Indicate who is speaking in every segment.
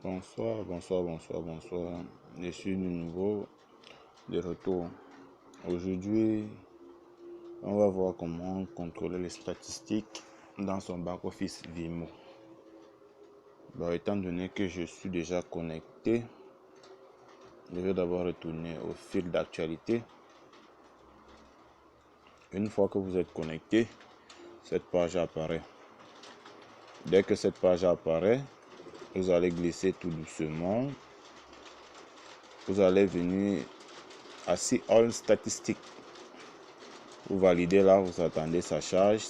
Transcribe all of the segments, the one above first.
Speaker 1: Bonsoir. Je suis de nouveau de retour. Aujourd'hui, on va voir comment contrôler les statistiques dans son back-office Vimo. Étant donné que je suis déjà connecté, je vais d'abord retourner au fil d'actualité. Une fois que vous êtes connecté, cette page apparaît. Dès que cette page apparaît, vous allez glisser tout doucement. Vous allez venir à See All Statistiques. Vous validez là, vous attendez, ça charge.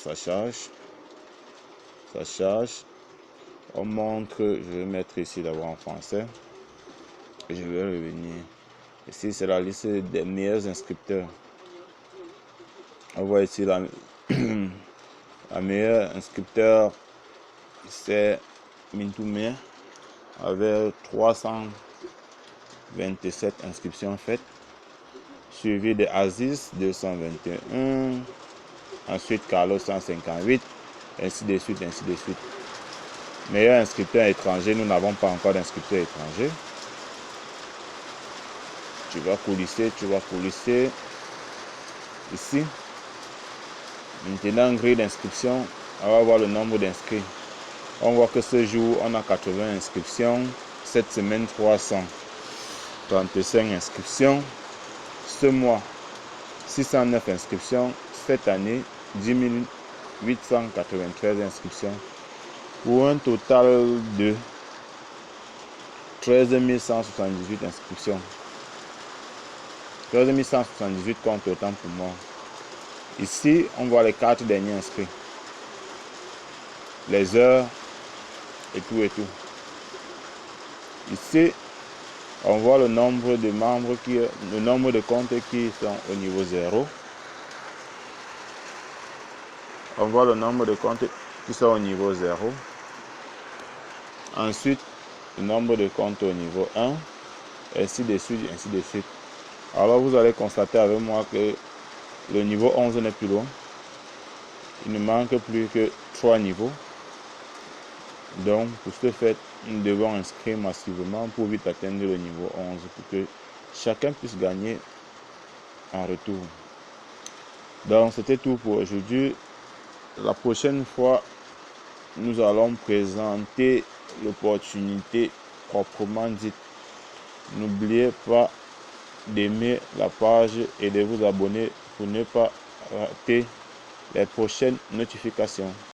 Speaker 1: On montre, je vais mettre ici d'abord en français. Et je vais revenir. Ici, c'est la liste des meilleurs inscripteurs. On voit ici la meilleure inscripteur, c'est Mintoumé avec 327 inscriptions faites, suivi de Aziz 221, ensuite Carlos 158, ainsi de suite. Meilleur inscripteur étranger, nous n'avons pas encore d'inscripteur étranger. Tu vas coulisser ici. Maintenant, grille d'inscription, on va voir le nombre d'inscrits. On voit que ce jour, on a 80 inscriptions. Cette semaine, 335 inscriptions. Ce mois, 609 inscriptions. Cette année, 10 893 inscriptions. Pour un total de 13 178 inscriptions. 13 178 compte autant pour moi. Ici, on voit les 4 derniers inscrits. Les heures et tout. Ici, on voit le nombre de membres, le nombre de comptes qui sont au niveau 0. On voit le nombre de comptes qui sont au niveau 0. Ensuite, le nombre de comptes au niveau 1. Ainsi de suite. Alors, vous allez constater avec moi que le niveau 11 n'est plus loin. Il ne manque plus que 3 niveaux. Donc, pour ce fait, nous devons inscrire massivement pour vite atteindre le niveau 11 pour que chacun puisse gagner en retour. Donc, c'était tout pour aujourd'hui. La prochaine fois, nous allons présenter l'opportunité proprement dite. N'oubliez pas d'aimer la page et de vous abonner pour ne pas rater les prochaines notifications.